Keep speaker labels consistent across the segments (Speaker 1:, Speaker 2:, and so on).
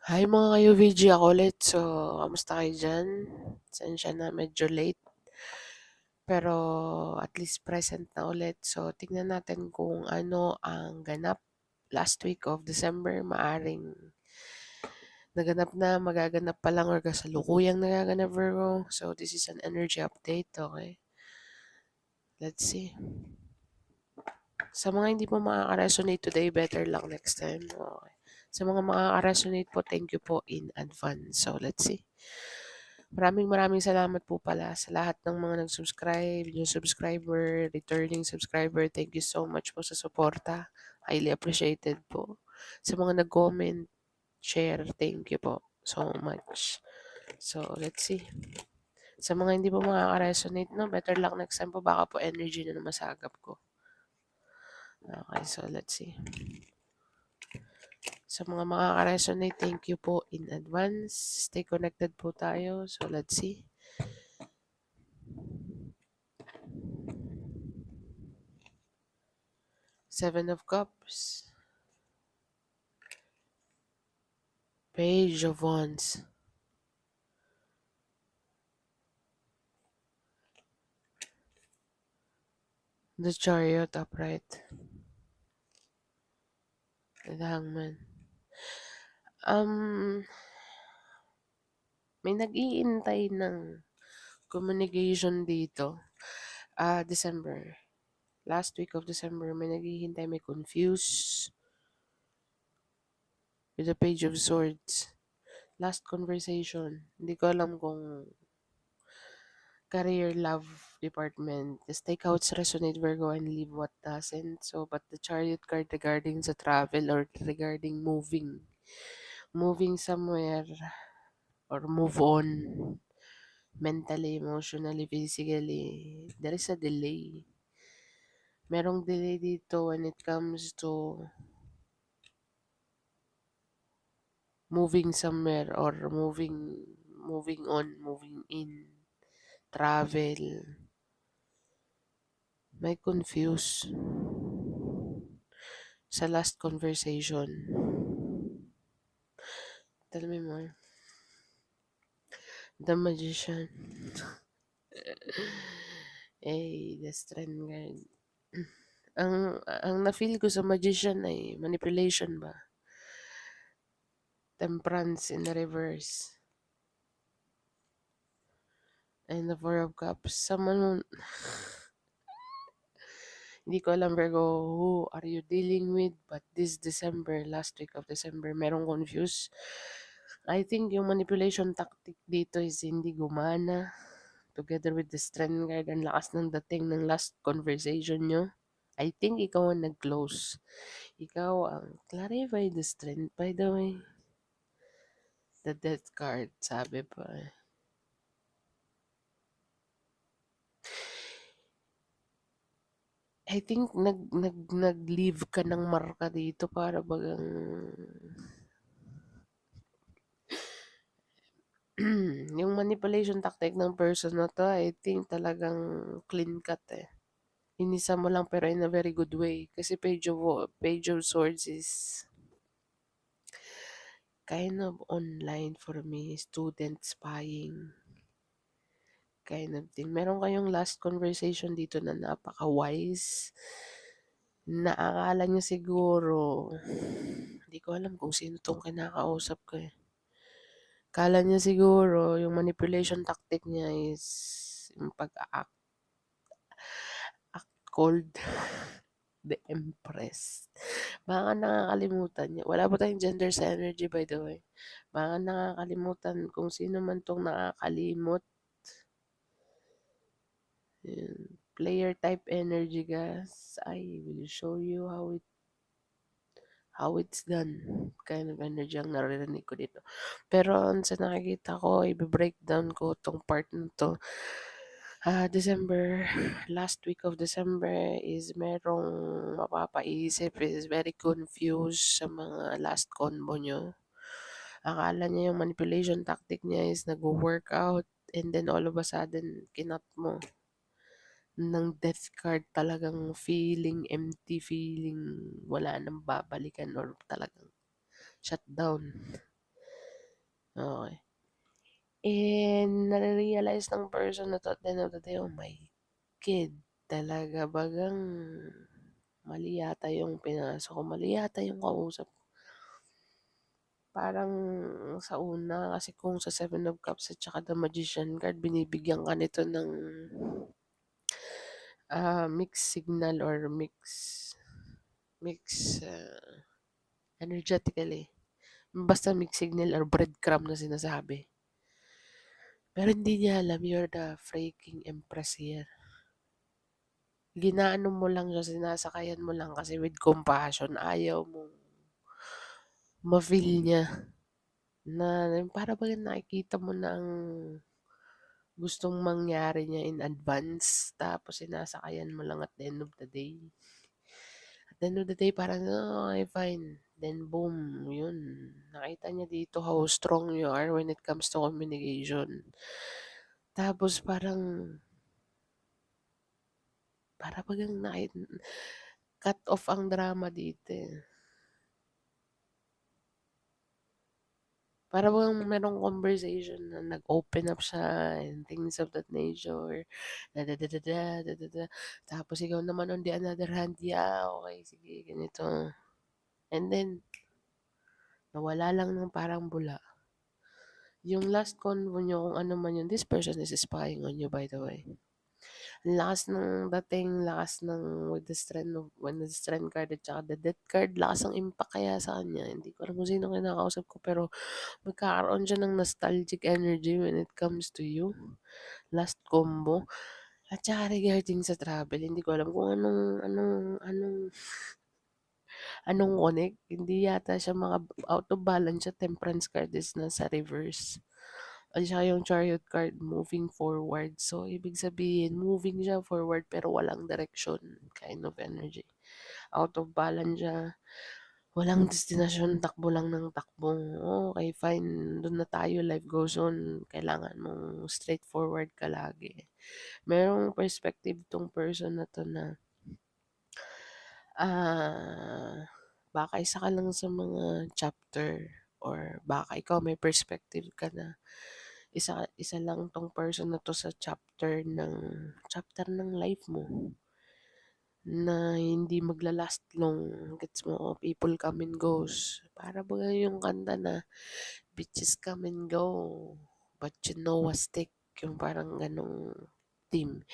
Speaker 1: Hi mga ka-UVG, ako ulit. So, kamusta kayo dyan? Pasensya na medyo late. Pero at least present na ulit. So, tingnan natin kung ano ang ganap last week of December. Maaring naganap na, magaganap pa lang or kasalukuyang nagaganap, Virgo. So, this is an energy update, okay? Let's see. Sa mga hindi po makaka-resonate today, better lang next time. Okay. Sa mga makaka-resonate po, thank you po in advance. So, let's see. Maraming salamat po pala sa lahat ng mga nag-subscribe, yung subscriber, returning subscriber. Thank you so much po sa suporta. Highly appreciated po. Sa mga nag-comment, share, thank you po so much. So, let's see. Sa mga hindi po makaka-resonate, no, better luck next time po. Baka po energy na masagap ko. Okay, so let's see. Sa mga makaka-resonate, thank you po in advance. Stay connected po tayo. So, let's see. Seven of Cups. Page of Wands. The Chariot upright. The Hangman. May nag-iintay ng communication dito. December. Last week of December, may naghihintay, may confused with the Page of Swords. Last conversation. Hindi ko alam kung career, love department. Just take out resonate, Virgo, and leave what doesn't. So, but the Chariot card regarding sa travel or regarding moving somewhere or move on mentally, emotionally, physically, there is a delay. Merong delay dito when it comes to moving somewhere or moving on, moving in, travel. May confuse sa last conversation. Tell me more. The Magician. The Strength Guard. Ang na-feel ko sa Magician ay manipulation ba? Temperance in the reverse. And the Four of Cups. Someone, hindi ko alam, Virgo, who are you dealing with? But this December, last week of December, merong confused. I think yung manipulation tactic dito is hindi gumana. Together with the Strength Guard, ang lakas ng dating ng last conversation nyo. I think ikaw ang nag-close. Ikaw ang clarify the strength. By the way, the Death card, sabi pa eh. I think nag-leave ka ng marka dito para bagang yung manipulation tactic ng person na to, I think talagang clean cut eh. Inisa mo lang pero in a very good way. Kasi Page of Swords is kind of online for me, student spying kind of thing. Meron kayong last conversation dito na napaka-wise. Naakala niya siguro, hindi ko alam kung sino tong kinakausap ko eh. Kala niya siguro, yung manipulation tactic niya is yung pag-act cold. The Empress. Baka nakakalimutan niya. Wala pa tayong gender sa energy, by the way. Baka nakakalimutan kung sino man tong nakakalimot. Yun. Player type energy, guys. I will show you how it's done. Kind of energy ang naririnig ko dito. Pero sa nakikita ko, i-breakdown ko tong part na to. December, last week of December is merong mapapaisip, is very confused sa mga last combo nyo. Akala niya yung manipulation tactic niya is nag-workout and then all of a sudden, kinat mo ng death card, talagang feeling empty, feeling wala nang babalikan or talagang shutdown. okey. And nare-realize ng person na 'to at the end of the day, oh my God, talaga bagang mali yata yung pinasok ko, mali yata yung kausap. Parang sa una kasi kung sa Seven of Cups at saka the Magician card binibigyan ka nito ng, mixed signal or mix, energetically. Basta mixed signal or breadcrumb na sinasabi. Pero hindi niya alam you're the freaking empress here. Ginaano mo lang siya, sinasakayan mo lang kasi with compassion ayaw mong ma-feel niya na para bang nakikita mo na ang gustong mangyari niya in advance tapos sinasakayan mo lang at the end of the day. At the end of the day parang, "Oh, okey fine." Then boom, yun nakita niya dito how strong you are when it comes to communication. Tapos parang para bagang cut off ang drama dito, eh. Para bang merong conversation na nag-open up siya and things of that nature, da-da-da-da-da, da-da-da. Tapos ikaw naman on the another hand, "Yeah, okey sige ganito." And then nawala lang ng parang bula. Yung last convo niyo kung ano man yun, this person is spying on you by the way. Ang lakas ng dating, lakas ng with the strength card at saka the death card, lakas ng impact kaya sa kanya. Hindi ko alam kung sinong kinakausap ko pero magkakaroon siya ng nostalgic energy when it comes to you. Last combo. At saka regarding sa travel, hindi ko alam kung anong connect. Hindi yata siya out of balance siya. Temperance card is nasa reverse. At saka yung chariot card moving forward. So, ibig sabihin, moving siya forward pero walang direction kind of energy. Out of balance siya. Walang destinasyon, takbo lang ng takbo. Okay, fine. Doon na tayo, life goes on. Kailangan mong straightforward ka lagi. Merong perspective tong person na 'to na, baka isa ka lang sa mga chapter or baka ikaw may perspective ka na isa isa lang 'tong person na 'to sa chapter ng life mo na hindi magla-last long, gets mo? People come and goes. Para baga yung kanta na, "Bitches come and go, but you know a stick." Yung parang ganong theme.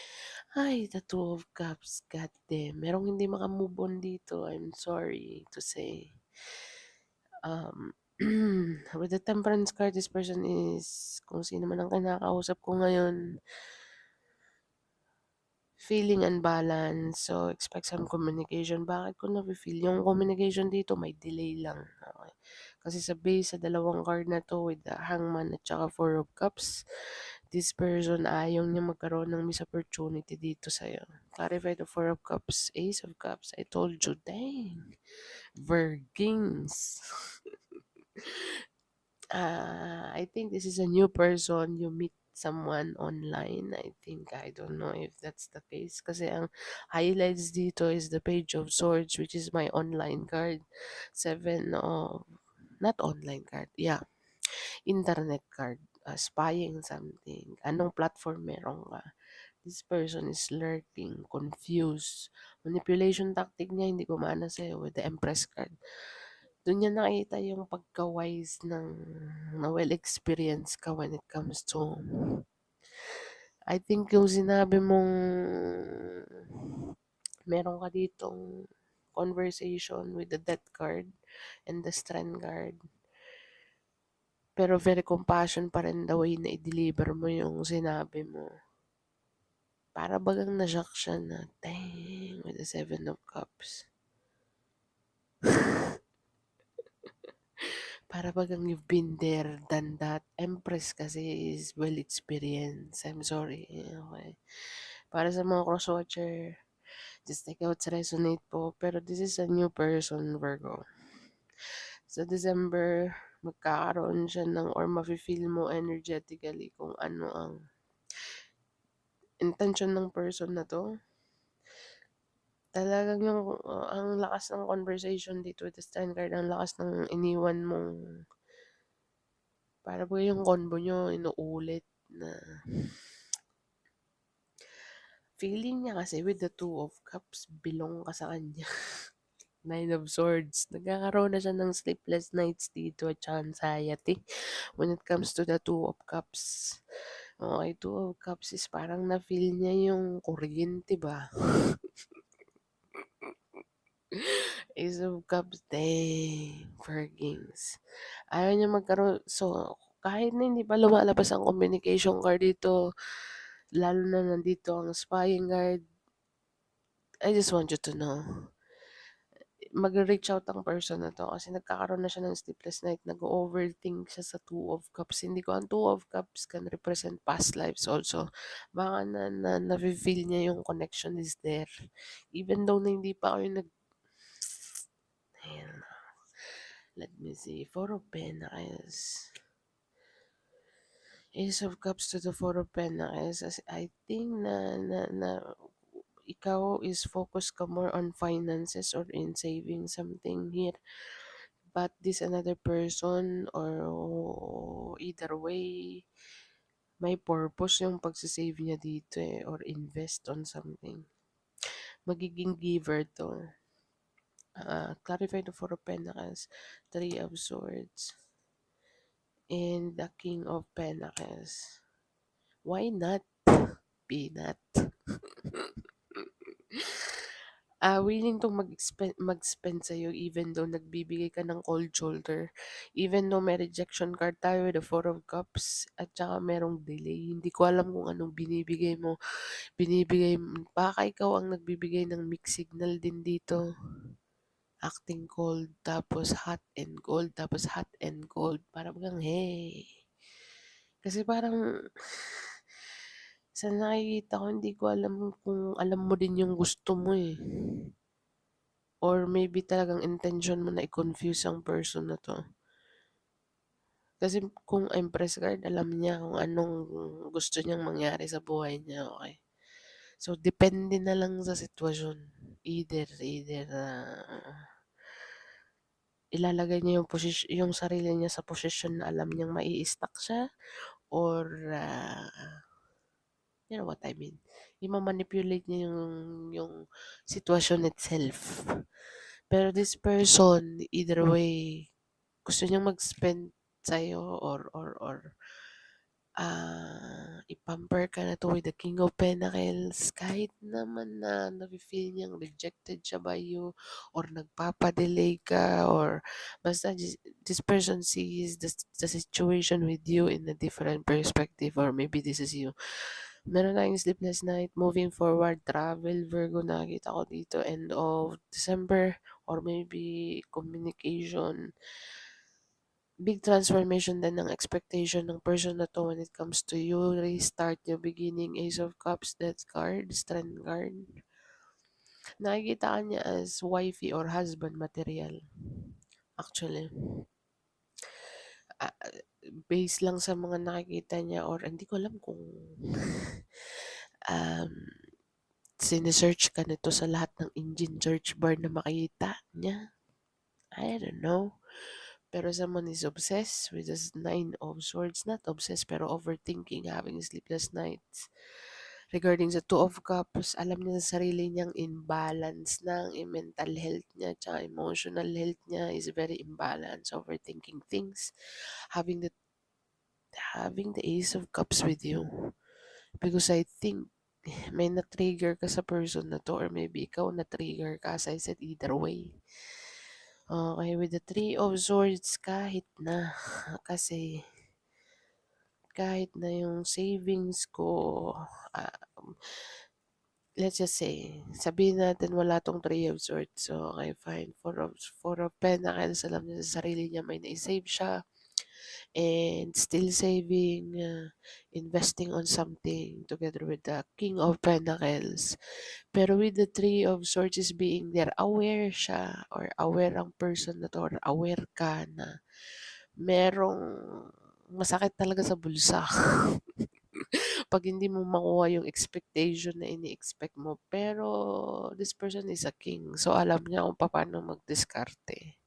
Speaker 1: Ay, the Two of Cups, god damn. Merong hindi maka-move on dito, I'm sorry to say. Um, with the Temperance card, this person is, kung sino man ang kinakausap ko ngayon, feeling unbalanced. So, expect some communication. Bakit ko nafe-feel? Yung communication dito may delay lang. Okay. Kasi sa base sa dalawang card na to with the Hangman at saka Four of Cups, this person ayaw niya magkaroon ng miss opportunity dito sa'yo. Clarify the Four of Cups, Ace of Cups. I told you, dang. Virgins. I think this is a new person. You meet someone online. I think, I don't know if that's the case. Kasi ang highlights dito is the Page of Swords, which is my online card. Seven of, not online card, yeah, internet card. Spying something. Anong platform meron ka? This person is lurking, confused. Manipulation tactic niya hindi gumana sa'yo with the Empress card. Do'n niya nakita yung pagka-wise na well-experienced ka when it comes to I think yung sinabi mong meron ka ditong conversation with the Death card and the Strength card. Pero very compassion pa rin the way na i-deliver mo yung sinabi mo. Para bagang na-shock siya na, dang, with the Seven of Cups. Para bagang you've been there, done that. Empress kasi is well experienced. I'm sorry. Okay. Para sa mga crosswatcher, just take out resonate po. Pero this is a new person, Virgo. Sa December, magkakaroon siya ng or mafe-feel mo energetically kung ano ang intention ng person na to. Talagang yung ang lakas ng conversation dito with the Stand card, ang lakas ng iniwan mong Para po yung combo niyo inuulit na feeling niya kasi with the Two of Cups, belong ka sa kanya. Nine of Swords. Nagkakaroon na siya ng sleepless nights dito at saka anxiety when it comes to the Two of Cups. Okay, Two of Cups is parang na-feel niya yung kuryente ba? Ace of Cups, dang, Four Kings. Ayaw niya magkaroon, so, kahit na hindi pa lumalabas ang communication card dito, lalo na nandito ang spying card, I just want you to know, mag-reach out ang person na to kasi nagkakaroon na siya ng sleepless night, nag-overthink siya sa Two of Cups. Hindi ko ang Two of Cups can represent past lives also. Baka na-feel niya yung connection is there. Even though na hindi pa kayo Ayan. Let me see. Four of Pentacles. Ace of Cups to the Four of Pentacles. I think na ikaw is focused ka more on finances or in saving something here. But this another person or either way, may purpose yung pagsisave niya dito or invest on something. Magiging giver to. Clarify the Four of Pentacles, Three of Swords, and the King of Pentacles. Why not? Peanut. Willing tong mag-spend sa'yo even though nagbibigay ka ng cold shoulder. Even though may rejection card tayo with the Four of Cups at saka merong delay. Hindi ko alam kung anong binibigay mo. Baka ikaw ang nagbibigay ng mixed signal din dito. Acting cold, tapos hot and cold, tapos hot and cold. Parang hey. Kasi parang sa nakikita ko, hindi ko alam kung alam mo din yung gusto mo eh. Or maybe talagang intention mo na i-confuse ang person na to. Kasi kung Empress card, alam niya kung anong gusto niyang mangyari sa buhay niya, okay? So, depende na lang sa sitwasyon. Either, ilalagay niya yung sarili niya sa posisyon na alam niyang mai-stuck siya or you know what I mean. I-manipulate niya yung sitwasyon itself. Pero this person, either way, gusto niyang mag-spend sa'yo or ipamper ka na to with the King of Pentacles, kahit naman na nafe-feel niyang rejected siya by you or nagpapa-delay ka or basta this person sees the situation with you in a different perspective or maybe this is you. Meron tayong sleepless night, moving forward, travel, Virgo, nakikita ko dito, end of December or maybe communication, big transformation din ng expectation ng person na to when it comes to you, restart your beginning, Ace of Cups, Death card, Strength card. Nakikita ka niya as wifey or husband material. Actually, ah, based lang sa mga nakikita niya or hindi ko alam kung um, sinesearch ka nito sa lahat ng engine search bar na makita niya. I don't know. Pero someone is obsessed with this Nine of Swords. Not obsessed, pero overthinking, having sleepless nights. Regarding sa Two of Cups, alam niya sa sarili niyang imbalance ng mental health niya tsaka emotional health niya is very imbalanced, overthinking things. Having the Ace of Cups with you. Because I think may na-trigger ka sa person na to or maybe ikaw na-trigger ka, as I said, either way. Okay, with the Three of Swords, kahit na, kasi kahit na yung savings ko, let's just say, sabihin natin wala tong Three of Swords. So, okay, fine. Four of Pentacles, alam niya sa sarili niya may na-save siya. And still saving, investing on something together with the King of Pentacles. Pero with the Three of Swords is being there, aware siya or aware ang person na to or aware ka na merong masakit talaga sa bulsa. Pag hindi mo makuha yung expectation na ini-expect mo. Pero this person is a king. So alam niya kung paano magdiskarte.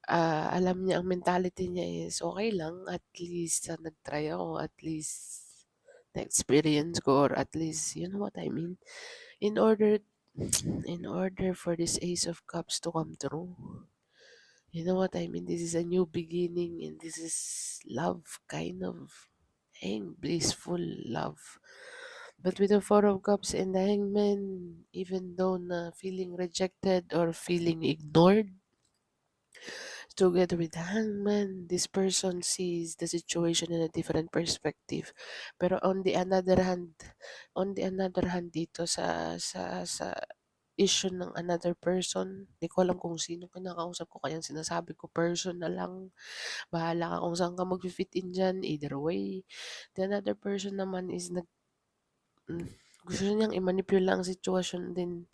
Speaker 1: alam niya ang mentality niya is okay lang at least, nag-try ako, at least na-experience ko or at least you know what I mean? In order in order for this Ace of Cups to come true, you know what I mean? This is a new beginning and this is love, kind of blissful love. But with the Four of Cups and the Hangman, even though na feeling rejected or feeling ignored, together with the Hangman, this person sees the situation in a different perspective. Pero on the another hand dito sa issue ng another person, di ko alam kung sino kinakausap ko kaya sinasabi ko person na lang. Bahala ka kung saan ka magfi-fit in diyan, either way. The another person naman is hmm, gusto niyang i-manipulate ang sitwasyon din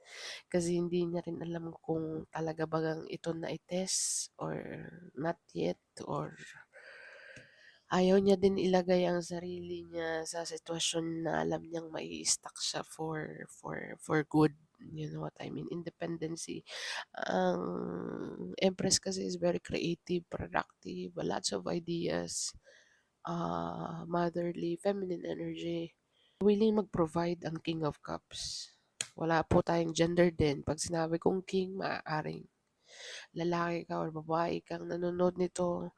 Speaker 1: kasi hindi niya rin alam kung talaga bagang ito na i-test or not yet, or ayaw niya din ilagay ang sarili niya sa sitwasyon na alam niyang mai-stuck siya for good. You know what I mean? Independency. Ang Empress kasi is very creative, productive, lots of ideas, motherly, feminine energy. Willing mag-provide ang King of Cups. Wala po tayong gender din. Pag sinabi kong king, maaaring lalaki ka or babae kang nanonood nito.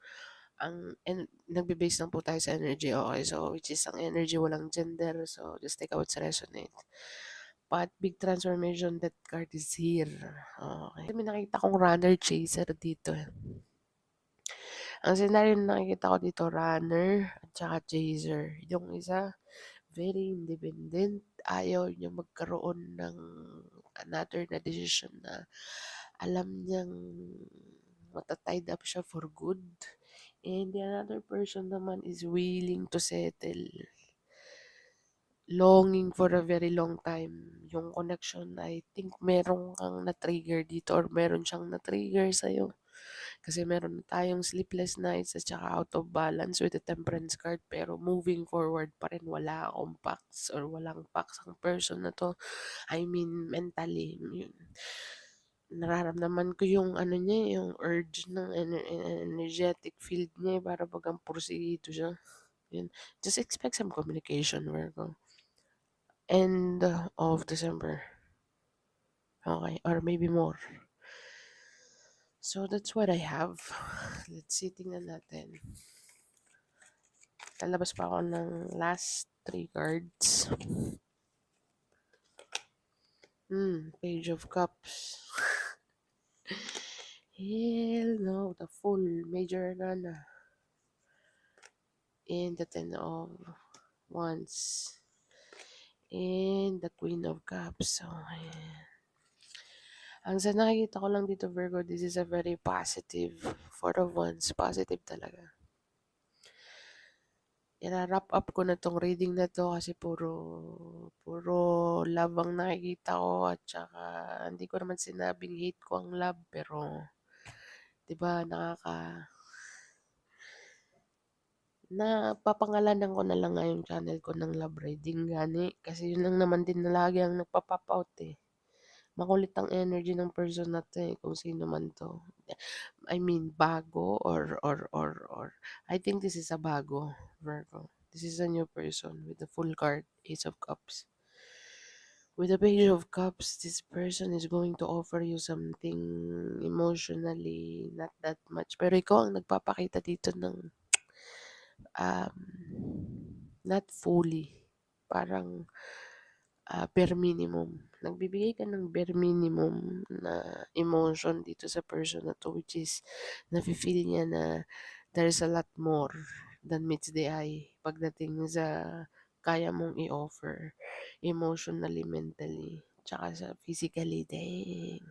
Speaker 1: Nagbe-base lang po tayo sa energy, okay? So, which is ang energy walang gender. So, just take out what's resonate. But big transformation, that card is here. Okay. May nakita kong runner chaser dito. Ang scenario na nakikita ko dito, runner at saka chaser. Yung isa, very independent. Ayaw niya magkaroon ng another na decision na alam niyang matatied up siya for good. And the another person naman is willing to settle, longing for a very long time. Yung connection, I think meron kang na-trigger dito or meron siyang na-trigger sa'yo. Kasi meron na tayong sleepless nights at saka out of balance with the temperance card, pero moving forward pa rin, wala akong pacts or walang pacts ang person na to. I mean, mentally, yun. Nararamdaman ko yung ano niya, yung urge ng energetic field niya, para bagang porsigido siya. Yun. Just expect some communication, Virgo. End of December. Okay, or maybe more. So that's what I have. Let's see, tingnan natin. Lalabas pa ako ng last 3 cards. Page of Cups. Hell no, the full major arcana. And the Ten of Wands. And the Queen of Cups. So, ayan. Ang sa nakikita ko lang dito, Virgo, this is a very positive. Four of Wands, positive talaga. I-wrap up ko na tong reading na to kasi puro love ang nakikita ko at saka hindi ko naman sinabing hate ko ang love, pero 'di ba napapangalanan ko na lang nga yung channel ko ng love reading gani kasi yun lang naman din na lagi ang nagpa-pop out eh. Makulit ang energy ng person na 'to eh, kung sino man 'to. I mean bago or I think this is a bago, Virgo. This is a new person with the full card, Ace of Cups. With the Page of Cups, this person is going to offer you something emotionally, not that much. Pero ikaw ang nagpapakita dito ng um, not fully. Parang bare minimum. Nagbibigay ka ng bare minimum na emotion dito sa person na to, which is nafe-feel niya na there's a lot more than meets the eye pagdating sa kaya mong i-offer emotionally, mentally, tsaka sa physically. Dang.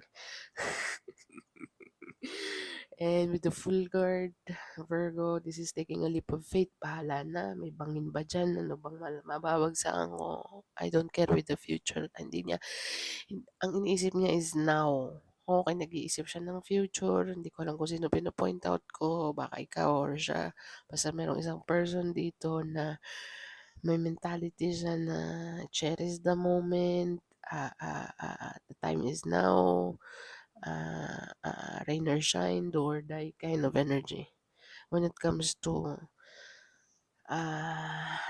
Speaker 1: And with the full guard, Virgo, this is taking a leap of faith. Bahala na. May bangin ba dyan? Ano bang mababagsakan ko? I don't care with the future. Hindi niya, ang iniisip niya is now. Okay, nag-iisip siya ng future. Hindi ko alam kung sino pinapoint out ko. Baka ikaw or siya. Basta merong isang person dito na may mentality siya na cherish the moment. The time is now. rain or shine, do or die kind of energy. When it comes to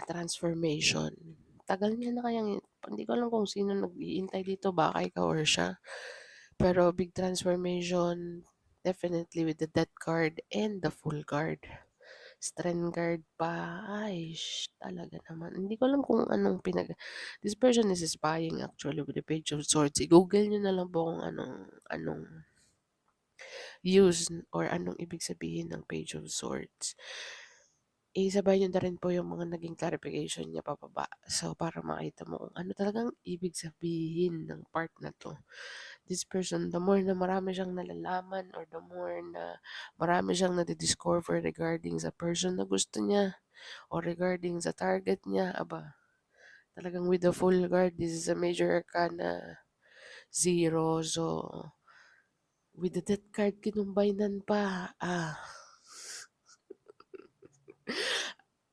Speaker 1: transformation, tagal niya na kayang hindi ko alam kung sino nag-iintay dito, baka ikaw or siya. Pero big transformation, definitely with the death card and the full card. Strength card pa, ay talaga naman. Hindi ko alam kung anong this person is spying actually with the Page of Swords. I-google nyo na lang po kung anong use or anong ibig sabihin ng Page of Swords. Isabay niyo na rin po yung mga naging clarification niya pababa. So, para makita mo kung ano talagang ibig sabihin ng part na to. This person, the more na marami siyang nalalaman or the more na marami siyang nadidiscover regarding sa person na gusto niya or regarding sa target niya, aba, talagang with the full guard, this is a major arcana 0. So, with the death card, kinumbinan pa.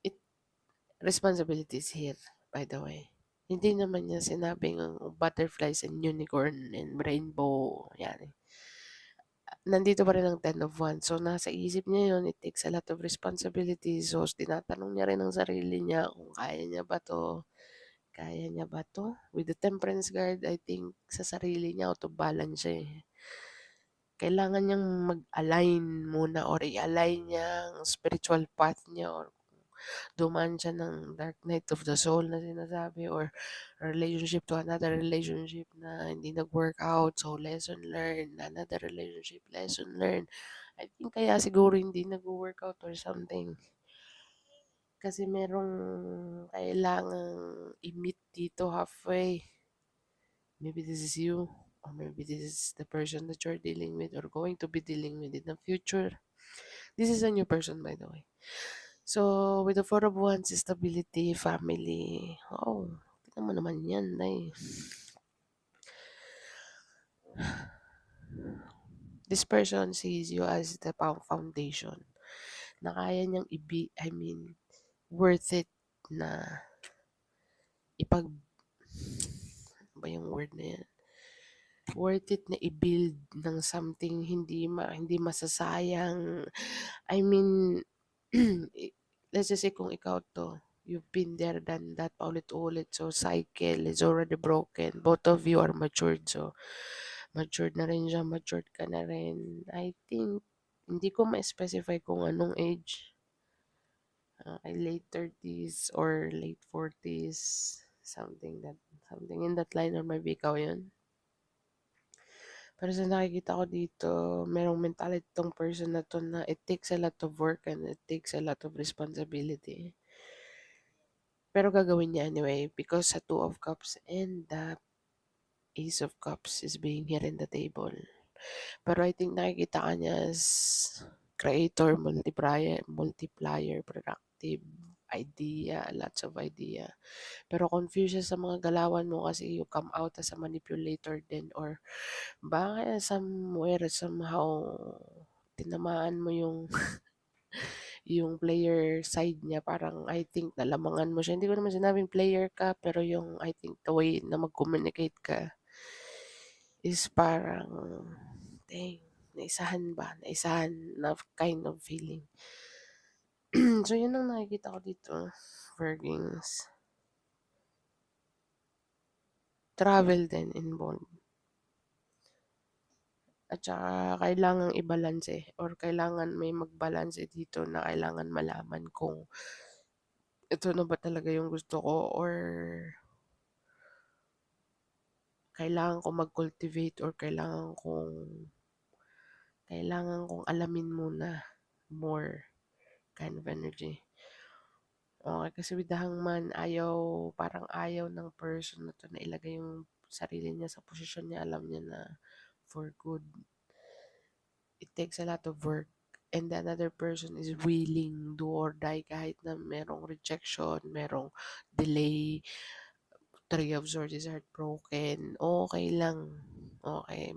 Speaker 1: It responsibilities here, by the way. Hindi naman niya sinabing butterflies and unicorn and rainbow. Yan. Nandito pa rin ang 10 of Wands. So, nasa isip niya yun. It takes a lot of responsibilities. So, tinatanong niya rin ang sarili niya kung kaya niya ba to. Kaya niya ba to? With the Temperance card, I think sa sarili niya, auto-balance siya eh. Kailangan niyang mag-align muna or i-align niya ang spiritual path niya or dumaan siya ng dark night of the soul na sinasabi or relationship to another relationship na hindi nag-work out. So, lesson learned. Another relationship, lesson learned. I think kaya siguro hindi nag-work out or something. Kasi merong kailangang i-meet dito halfway. Maybe this is you or maybe this is the person that you're dealing with or going to be dealing with in the future. This is a new person, by the way. So, with the Four of Wands, stability, family. Oh, tignan mo naman yan, Nay. This person sees you as the foundation na kaya niyang worth it na ipag, ano ba yung word na yan? Worth it na i-build ng something hindi masasayang. I mean, let's just say kung ikaw to, you've been there, done that, paulit-ulit. So, cycle is already broken. Both of you are matured. So, matured na rin siya, matured ka na rin. I think, hindi ko ma-specify kung anong age. Late 30s or late 40s. Something in that line or maybe ikaw yun. Pero sa nakikita ko dito, merong mentality tong person na to na it takes a lot of work and it takes a lot of responsibility. Pero gagawin niya anyway because sa Two of Cups and the Ace of Cups is being here in the table. Pero I think nakikita ka niya as creator, multiplier, productive, idea, lots of idea. Pero confused siya sa mga galawan mo kasi you come out as a manipulator din or baka somewhere, somehow, tinamaan mo yung yung player side niya. Parang I think nalamangan mo siya. Hindi ko naman sinabing player ka, pero yung I think the way na mag-communicate ka is parang, dang, naisahan ba? Naisahan na kind of feeling. So, yun ang nakikita ko dito, Virgins. Travel din involved. At saka kailangang i-balanse or kailangan may magbalanse dito na kailangan malaman kung ito na ba talaga yung gusto ko or kailangan ko mag-cultivate or kailangan kong alamin muna more kind of energy. Okay, kasi with the Hangman, parang ayaw ng person na to na ilagay yung sarili niya sa posisyon niya. Alam niya na for good. It takes a lot of work. And the another person is willing do or die kahit na merong rejection, merong delay. Three of Swords is heartbroken. Okay lang. Okay.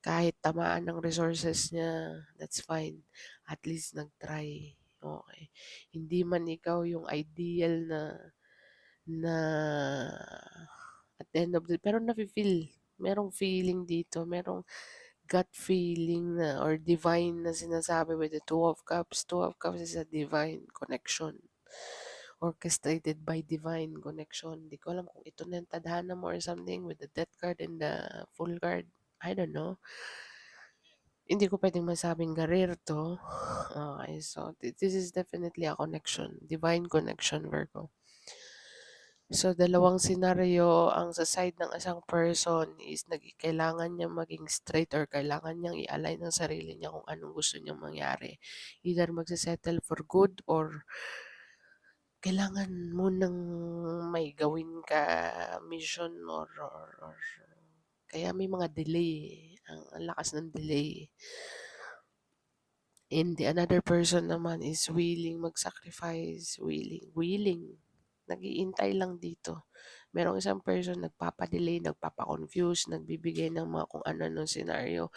Speaker 1: Kahit tamaan ng resources niya, that's fine. At least nag-try. Okay. Hindi man ikaw yung ideal na at the end of the pero nafe-feel. Merong feeling dito. Merong gut feeling na or divine na sinasabi with the Two of Cups. Two of Cups is a divine connection. Orchestrated by divine connection. Di ko alam kung ito na yung tadhana mo or something with the death card and the full card. I don't know. Hindi ko pwedeng masabing career to. Okay, so this is definitely a connection. Divine connection, Virgo. So, dalawang senaryo ang sa side ng isang person is kailangan niya maging straight or kailangan niyang i-align ang sarili niya kung anong gusto niyang mangyari. Either magsisettle for good or kailangan mo ng may gawin ka mission or kaya may mga delay. Ang lakas ng delay. And the another person naman is willing mag-sacrifice, willing. Nag-iintay lang dito. Merong isang person nagpapa-delay, nagpapa-confuse, nagbibigay ng mga kung ano-anong scenario,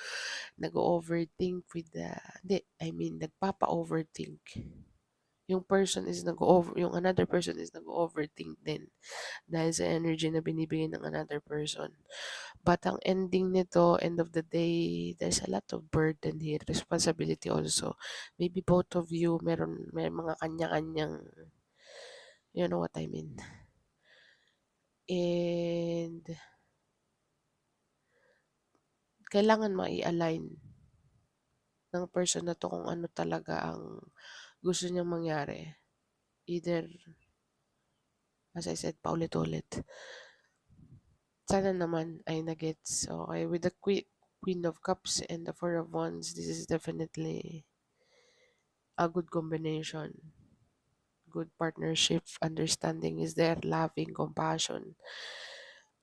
Speaker 1: nag-overthink with the, hindi, I mean, nagpapa-overthink. Yung another person is nag-overthink din dahil sa energy na binibigay ng another person. But ang ending nito, end of the day, there's a lot of burden here, responsibility also. Maybe both of you, may mga kanya-kanyang, you know what I mean. And kailangan mai-align ng person na to kung ano talaga ang gusto niyang mangyari. Either, as I said, paulit-ulit. Sana naman ay nagets. Okay, with the Queen of Cups and the Four of Wands, this is definitely a good combination. Good partnership, understanding is there, loving, compassion.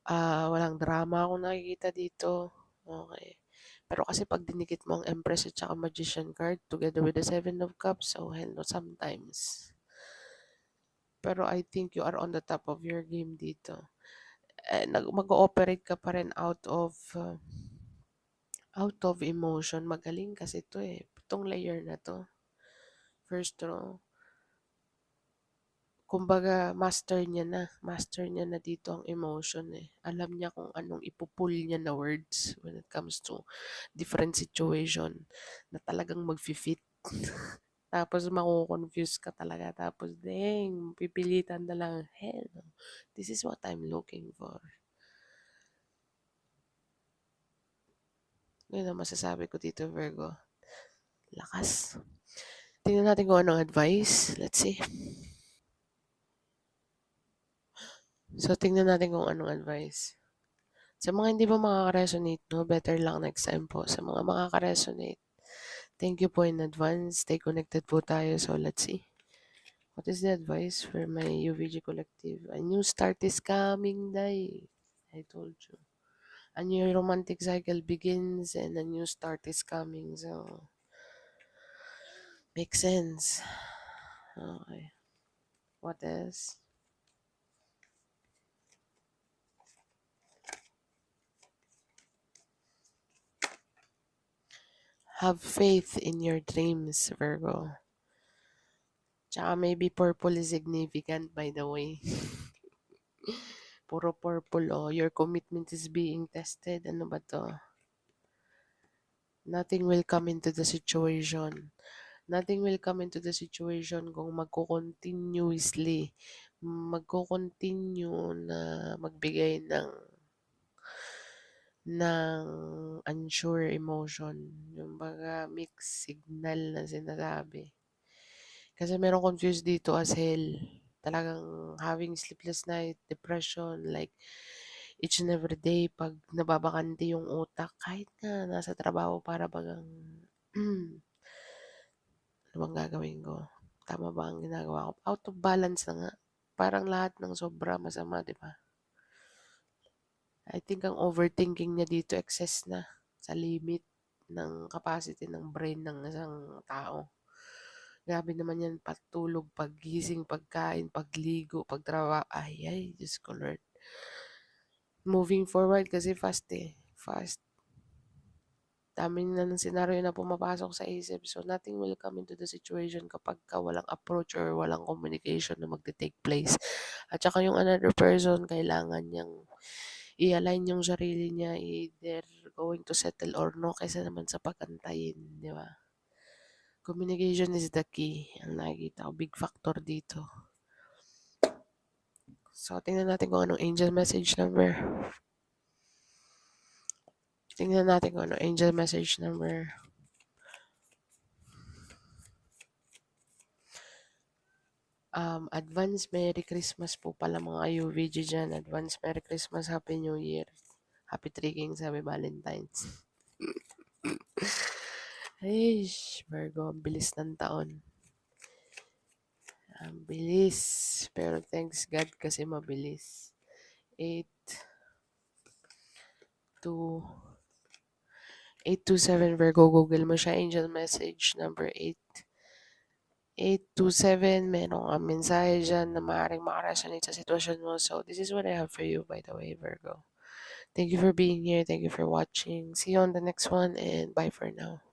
Speaker 1: Walang drama akong nakikita dito. Okay. Pero kasi pag dinikit mo ang Empress at saka Magician card together with the Seven of Cups, so hello sometimes. Pero I think you are on the top of your game dito. Mag-ooperate ka pa rin out of emotion. Magaling kasi to eh. 7 layer na to. First row. Kumbaga, master niya na dito ang emotion eh. Alam niya kung anong ipupul niya na words when it comes to different situation na talagang mag-fit. Tapos mako-confuse ka talaga. Tapos, dang, pipilitan na lang. Hell no. This is what I'm looking for. Yun ang masasabi ko dito, Virgo. Lakas. Tingnan natin kung anong advice. Let's see. So, tingnan natin kung anong advice. Sa mga hindi pa makaka-resonate, no, better lang next time po. Sa mga makaka-resonate, thank you po in advance. Stay connected po tayo. So, let's see. What is the advice for my UVG Collective? A new start is coming, Day. I told you. A new romantic cycle begins and a new start is coming. So, makes sense. Okay. What else? Have faith in your dreams, Virgo. Tsaka maybe purple is significant, by the way. Puro purple, oh. Your commitment is being tested. Ano ba to? Nothing will come into the situation. Nothing will come into the situation kung magko-continue na magbigay ng unsure emotion. Yung baga mixed signal na sinasabi. Kasi merong confused dito as hell. Talagang having sleepless night, depression, like each and every day pag nababakante yung utak, kahit nga nasa trabaho para bagang ano bang gagawin ko? Tama ba ang ginagawa ko? Out of balance na nga. Parang lahat ng sobra masama, di ba? I think ang overthinking niya dito excess na sa limit ng capacity ng brain ng isang tao. Grabe naman yan, patulog, paggising, pagkain, pagligo, pagtrabaho. Ay, Diyos ko Lord. Moving forward kasi fast eh. Fast. Dami na ng senaryo na pumapasok sa isip. So, nothing will come into the situation kapag walang approach or walang communication na magte-take place. At saka yung another person, kailangan niyang i-align yung sarili niya either going to settle or no kaysa naman sa pag-antayin, 'di ba? Communication is the key. Ang nakikita ko, big factor dito. So, tingnan natin kung anong angel message number. Tingnan natin kung anong angel message number. Advance Merry Christmas po pala mga UVG dyan. Advance Merry Christmas, Happy New Year. Happy Triggings, Happy Valentine's. Eish, Virgo, ang bilis ng taon. Ang bilis. Pero thanks God kasi mabilis. 8, 2, 827 Virgo, Google mo siya. Angel message number 8. 827, meron kang mensahe dyan na maaaring makaresonate sa sitwasyon mo. So, this is what I have for you, by the way, Virgo. Thank you for being here. Thank you for watching. See you on the next one, and bye for now.